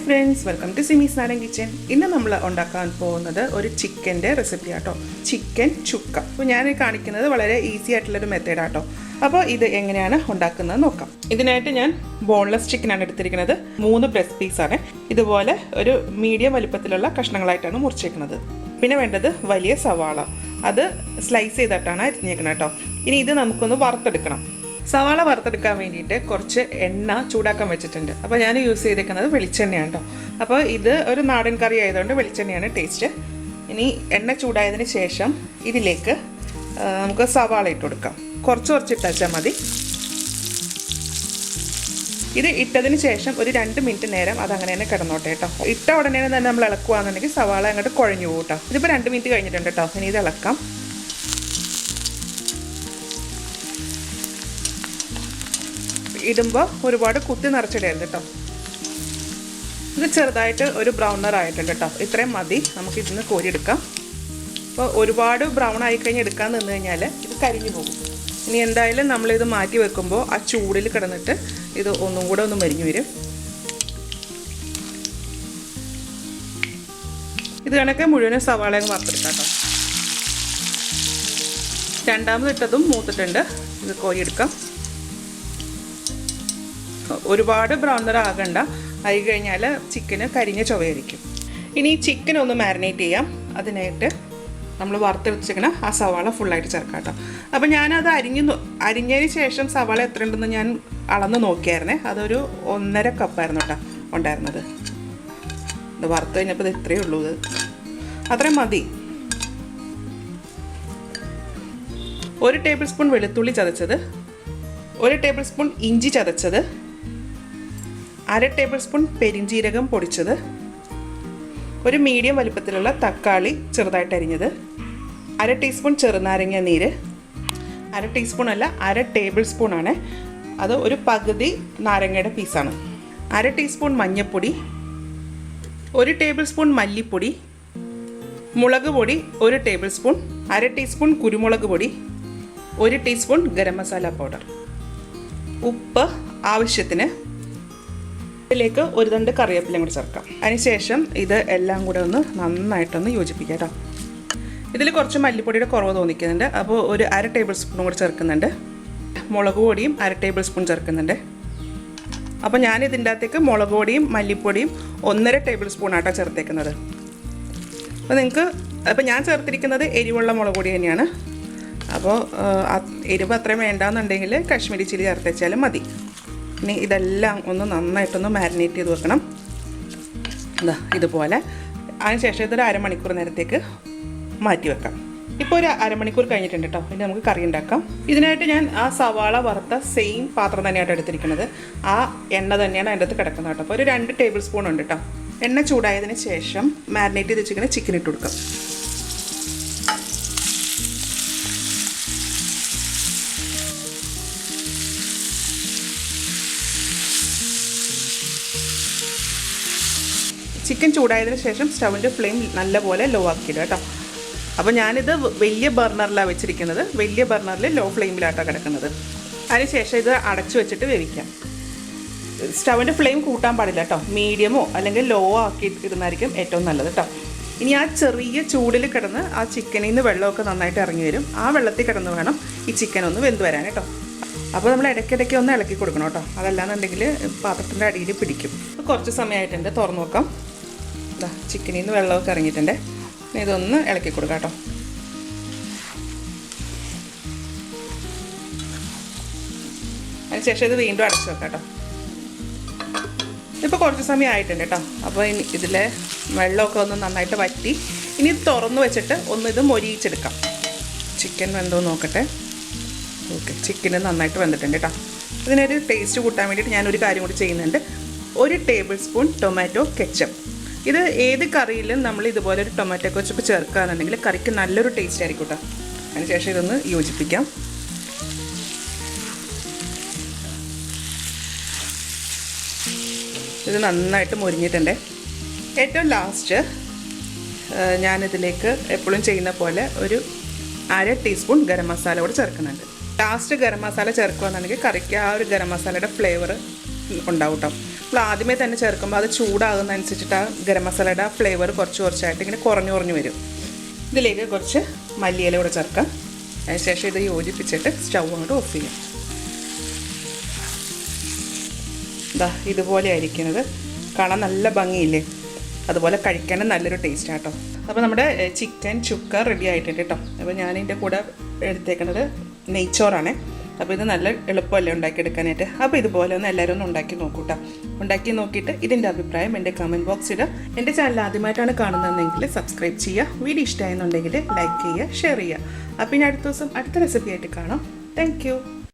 friends, welcome to Simis Nadan kitchen. ഇന്ന് നമ്മൾ ഉണ്ടാക്കാൻ പോകുന്നത് ഒരു ചിക്കന്റെ റെസിപ്പി ആട്ടോ. ചിക്കൻ ചുക്ക. അപ്പോൾ ഞാൻ കാണിക്കുന്നത് വളരെ ഈസി ആയിട്ടുള്ള ഒരു മെത്തേഡ് ആട്ടോ. അപ്പോൾ ഇത് എങ്ങനെയാണ് ഉണ്ടാക്കുന്നത് നോക്കാം. ഇതിനായിട്ട് ഞാൻ ബോൺലെസ് ചിക്കൻ ആണ് എടുത്തിരിക്കുന്നത്. 3 ബ്രസ്റ്റ് പീസ് ആണ്. ഇതുപോലെ ഒരു മീഡിയം വലുപ്പത്തിലുള്ള കഷ്ണങ്ങളായിട്ടാണ് മുറിച്ചേക്കുന്നത്. പിന്നെ വേണ്ടത് വലിയ സവാള. അത് സ്ലൈസ് ചെയ്തിട്ടാണ് അരിഞ്ഞേക്കുന്നത് കേട്ടോ. ഇനി ഇത് നമുക്കൊന്ന് വറുത്തെടുക്കണം. സവാള വറുത്തെടുക്കാൻ വേണ്ടിയിട്ട് കുറച്ച് എണ്ണ ചൂടാക്കാൻ വെച്ചിട്ടുണ്ട്. അപ്പോൾ ഞാൻ യൂസ് ചെയ്തേക്കുന്നത് വെളിച്ചെണ്ണയാണ് കേട്ടോ. അപ്പോൾ ഇത് ഒരു നാടൻ കറി ആയതുകൊണ്ട് വെളിച്ചെണ്ണയാണ് ടേസ്റ്റ്. ഇനി എണ്ണ ചൂടായതിന് ശേഷം ഇതിലേക്ക് നമുക്ക് സവാള ഇട്ട് കൊടുക്കാം. കുറച്ച് ഇട്ടാച്ചാൽ മതി. ഇത് ഇട്ടതിന് ശേഷം ഒരു 2 മിനിറ്റ് നേരം അതങ്ങനെ തന്നെ കിടന്നോട്ടെ കേട്ടോ. ഇട്ട ഉടനെ തന്നെ നമ്മൾ ഇളക്കുകയാണെന്നുണ്ടെങ്കിൽ സവാള അങ്ങോട്ട് കുഴഞ്ഞു പോകും കേട്ടോ. ഇതിപ്പോൾ 2 മിനിറ്റ് കഴിഞ്ഞിട്ടുണ്ട് കേട്ടോ. ഇനി ഇത് ഇളക്കാം. ഇടുമ്പോൾ ഒരുപാട് കുത്തി നിറച്ചിടരുത് കേട്ടോ. ഇത് ചെറുതായിട്ട് ഒരു ബ്രൗണർ ആയിട്ടുണ്ട് കേട്ടോ. ഇത്രയും മതി. നമുക്ക് ഇതിന്ന് കോരിയെടുക്കാം. അപ്പോൾ ഒരുപാട് ബ്രൗൺ ആയിക്കഴിഞ്ഞ് എടുക്കാൻ നിന്ന് കഴിഞ്ഞാൽ ഇത് കരിഞ്ഞു പോകും. ഇനി എന്തായാലും നമ്മളിത് മാറ്റി വെക്കുമ്പോൾ ആ ചൂടിൽ കിടന്നിട്ട് ഇത് ഒന്നും കൂടെ ഒന്ന് മരിഞ്ഞു വരും. ഇത് കണക്കെ മുഴുവനും സവാളയും വറുത്തെടുക്കാം കേട്ടോ. രണ്ടാമതിട്ടതും മൂത്തിട്ടുണ്ട്. ഇത് കോരിയെടുക്കാം. ഒരുപാട് ബ്രൗണർ ആകണ്ട. ആയി കഴിഞ്ഞാൽ ചിക്കന് കരിഞ്ഞ ചുവയായിരിക്കും. ഇനി ചിക്കൻ ഒന്ന് മാരിനേറ്റ് ചെയ്യാം. അതിനായിട്ട് നമ്മൾ വറുത്തെടുത്തിരിക്കണ ആ സവാള ഫുള്ളായിട്ട് ചേർക്കാം കേട്ടോ. അപ്പോൾ ഞാനത് അരിഞ്ഞതിന് ശേഷം സവാള എത്ര ഉണ്ടെന്ന് ഞാൻ അളന്ന് നോക്കിയായിരുന്നേ. അതൊരു 1.5 കപ്പായിരുന്നു കേട്ടോ ഉണ്ടായിരുന്നത്. ഇത് വറുത്ത് കഴിഞ്ഞപ്പോൾ ഇത് ഇത്രയേ ഉള്ളൂ. ഇത് അത്രയും മതി. 1 ടേബിൾ സ്പൂൺ വെളുത്തുള്ളി ചതച്ചത്, 1 ടേബിൾ സ്പൂൺ ഇഞ്ചി ചതച്ചത്, 1/2 ടേബിൾ സ്പൂൺ പെരിഞ്ജീരകം പൊടിച്ചത്, ഒരു മീഡിയം വലിപ്പത്തിലുള്ള തക്കാളി ചെറുതായിട്ട് അരിഞ്ഞത്, 1/2 ടീസ്പൂൺ ചെറുനാരങ്ങ നീര്, 1/2 ടീസ്പൂൺ അല്ല 1/2 ടേബിൾ സ്പൂൺ ആണ്. അത് ഒരു പകുതി നാരങ്ങയുടെ പീസാണ്. 1/2 ടീസ്പൂൺ മഞ്ഞൾപ്പൊടി, 1 ടേബിൾ സ്പൂൺ മല്ലിപ്പൊടി, മുളക് പൊടി 1 ടേബിൾ സ്പൂൺ, 1/2 ടീസ്പൂൺ കുരുമുളക് പൊടി, 1 ടീസ്പൂൺ ഗരം മസാല പൗഡർ, ഉപ്പ് ആവശ്യത്തിന്, ഇതിലേക്ക് 1 തണ്ട് കറിവേപ്പിലയും കൂടി ചേർക്കാം. അതിനുശേഷം ഇത് എല്ലാം കൂടെ ഒന്ന് നന്നായിട്ടൊന്ന് യോജിപ്പിക്കാം കേട്ടോ. ഇതിൽ കുറച്ച് മല്ലിപ്പൊടിയുടെ കുറവ് തോന്നിക്കുന്നുണ്ട്. അപ്പോൾ ഒരു 1/2 ടേബിൾ സ്പൂണും കൂടി ചേർക്കുന്നുണ്ട്. മുളക് പൊടിയും 1/2 ടേബിൾ സ്പൂൺ ചേർക്കുന്നുണ്ട്. അപ്പോൾ ഞാൻ ഇതിൻ്റെ അകത്തേക്ക് മുളക് പൊടിയും മല്ലിപ്പൊടിയും 1.5 ടേബിൾ സ്പൂണായിട്ടാണ് ചേർത്തേക്കുന്നത്. അപ്പോൾ ഞാൻ ചേർത്തിരിക്കുന്നത് എരിവുള്ള മുളക് പൊടി തന്നെയാണ്. അപ്പോൾ എരിവ് അത്രയും വേണ്ടാന്നുണ്ടെങ്കിൽ കാശ്മീരി ചില്ലി ചേർത്ത് വെച്ചാലും മതി. ഇനി ഇതെല്ലാം ഒന്ന് നന്നായിട്ടൊന്ന് മാരിനേറ്റ് ചെയ്ത് വെക്കണം. ഇതുപോലെ. അതിനുശേഷം ഇതൊരു 1/2 മണിക്കൂർ നേരത്തേക്ക് മാറ്റി വെക്കാം. ഇപ്പോൾ ഒരു 1/2 മണിക്കൂർ കഴിഞ്ഞിട്ടുണ്ട് കേട്ടോ. ഇനി നമുക്ക് കറി ഉണ്ടാക്കാം. ഇതിനായിട്ട് ഞാൻ ആ സവാള വറുത്ത സെയിം പാത്രം തന്നെയായിട്ട് എടുത്തിരിക്കുന്നത്. ആ എണ്ണ തന്നെയാണ് അതിൻ്റെ അകത്ത് കിടക്കുന്നത് കേട്ടോ. അപ്പോൾ ഒരു 2 ടേബിൾ സ്പൂൺ ഉണ്ട് കേട്ടോ. എണ്ണ ചൂടായതിന് ശേഷം മാരിനേറ്റ് ചെയ്ത് വെച്ചിരിക്കുന്ന ചിക്കൻ ഇട്ട് കൊടുക്കാം. ചിക്കൻ ചൂടായതിന് ശേഷം സ്റ്റവിൻ്റെ ഫ്ലെയിം നല്ലപോലെ ലോ ആക്കിയിടുക കേട്ടോ. അപ്പോൾ ഞാനിത് വലിയ ബർണറിലാണ് വെച്ചിരിക്കുന്നത്. വലിയ ബർണറിൽ ലോ ഫ്ലെയിമിലായിട്ടാണ് കിടക്കുന്നത്. അതിനുശേഷം ഇത് അടച്ചു വെച്ചിട്ട് വേവിക്കാം. സ്റ്റവിൻ്റെ ഫ്ലെയിം കൂട്ടാൻ പാടില്ല കേട്ടോ. മീഡിയമോ അല്ലെങ്കിൽ ലോ ആക്കി ഇടുന്നതായിരിക്കും ഏറ്റവും നല്ലത് കേട്ടോ. ഇനി ആ ചെറിയ ചൂടിൽ കിടന്ന് ആ ചിക്കനിൽ നിന്ന് വെള്ളമൊക്കെ നന്നായിട്ട് ഇറങ്ങി വരും. ആ വെള്ളത്തിൽ കിടന്ന് വേണം ഈ ചിക്കൻ ഒന്ന് വെന്ത് വരാൻ കേട്ടോ. അപ്പോൾ നമ്മൾ ഇടയ്ക്കിടയ്ക്ക് ഒന്ന് ഇളക്കി കൊടുക്കണം കേട്ടോ. അതല്ലാന്നുണ്ടെങ്കിൽ പാത്രത്തിൻ്റെ അടിയിൽ പിടിക്കും. കുറച്ച് സമയമായിട്ടുണ്ട്. തുറന്നു നോക്കാം. ചിക്കനിൽ നിന്ന് വെള്ളമൊക്കെ ഇറങ്ങിയിട്ടുണ്ട്. ഇതൊന്ന് ഇളക്കി കൊടുക്കാം കേട്ടോ. അതിനുശേഷം ഇത് വീണ്ടും അടച്ചു വെക്കാം കേട്ടോ. ഇപ്പോൾ കുറച്ച് സമയം ആയിട്ടുണ്ട് കേട്ടോ. അപ്പോൾ ഇനി ഇതിലെ വെള്ളമൊക്കെ ഒന്ന് നന്നായിട്ട് വറ്റി. ഇനി ഇത് തുറന്ന് വെച്ചിട്ട് ഒന്ന് ഇത് മൊരിയിച്ചെടുക്കാം. ചിക്കൻ വെന്തോ നോക്കട്ടെ. ഓക്കെ, ചിക്കൻ നന്നായിട്ട് വെന്തിട്ടുണ്ട് കേട്ടോ. ഇതിനൊരു ടേസ്റ്റ് കൂട്ടാൻ വേണ്ടിയിട്ട് ഞാനൊരു കാര്യം കൂടി ചെയ്യുന്നുണ്ട്. 1 ടേബിൾ സ്പൂൺ ടൊമാറ്റോ കെച്ചപ്പ്. ഇത് ഏത് കറിയിലും നമ്മൾ ഇതുപോലെ ഒരു ടൊമാറ്റോ കെച്ചപ്പ് ചേർക്കുകയാണെന്നുണ്ടെങ്കിൽ കറിക്ക് നല്ലൊരു ടേസ്റ്റ് ആയിരിക്കും കേട്ടോ. അതിനുശേഷം ഇതൊന്ന് യോജിപ്പിക്കാം. ഇത് നന്നായിട്ട് മുരിഞ്ഞിട്ടുണ്ട്. ഏറ്റവും ലാസ്റ്റ് ഞാനിതിലേക്ക് എപ്പോഴും ചെയ്യുന്ന പോലെ ഒരു 1/2 ടീസ്പൂൺ ഗരം മസാല കൂടി ചേർക്കുന്നുണ്ട്. ലാസ്റ്റ് ഗരം മസാല ചേർക്കുകയാണെന്നുണ്ടെങ്കിൽ കറിക്ക് ആ ഒരു ഗരം മസാലയുടെ ഫ്ലേവർ ഉണ്ടാവും കേട്ടോ. നമ്മൾ ആദ്യമേ തന്നെ ചേർക്കുമ്പോൾ അത് ചൂടാകുന്നതനുസരിച്ചിട്ട് ആ ഗരം മസാലയുടെ ഫ്ലേവർ കുറച്ചായിട്ട് ഇങ്ങനെ കുറഞ്ഞു വരും. ഇതിലേക്ക് കുറച്ച് മല്ലിയില കൂടെ ചേർക്കാം. അതിനുശേഷം ഇത് യോജിപ്പിച്ചിട്ട് സ്റ്റൗ അങ്ങോട്ട് ഓഫ് ചെയ്യാം. ഇതുപോലെ ആയിരിക്കുന്നത്. കാണാൻ നല്ല ഭംഗിയില്ലേ? അതുപോലെ കഴിക്കാനും നല്ലൊരു ടേസ്റ്റ് ആട്ടോ. അപ്പോൾ നമ്മുടെ ചിക്കൻ ചുക്ക റെഡി ആയിട്ടുണ്ട് കേട്ടോ. അപ്പോൾ ഞാനിതിൻ്റെ കൂടെ എടുത്തേക്കുന്നത് നെയ്ച്ചോറാണ്. അപ്പോൾ ഇത് നല്ല എളുപ്പമല്ലേ ഉണ്ടാക്കിയെടുക്കാനായിട്ട്. അപ്പോൾ ഇതുപോലെ ഒന്ന് എല്ലാവരും ഒന്ന് ഉണ്ടാക്കി നോക്കൂട്ടോ. ഉണ്ടാക്കി നോക്കിയിട്ട് ഇതിൻ്റെ അഭിപ്രായം എൻ്റെ കമൻറ്റ് ബോക്സിൽ ഇടുക. എൻ്റെ ചാനൽ ആദ്യമായിട്ടാണ് കാണുന്നതെങ്കിൽ സബ്സ്ക്രൈബ് ചെയ്യുക. വീഡിയോ ഇഷ്ടമായെന്നുണ്ടെങ്കിൽ ലൈക്ക് ചെയ്യുക, ഷെയർ ചെയ്യുക. അപ്പോൾ ഇനി അടുത്ത ദിവസം അടുത്ത റെസിപ്പി ആയിട്ട് കാണാം. താങ്ക്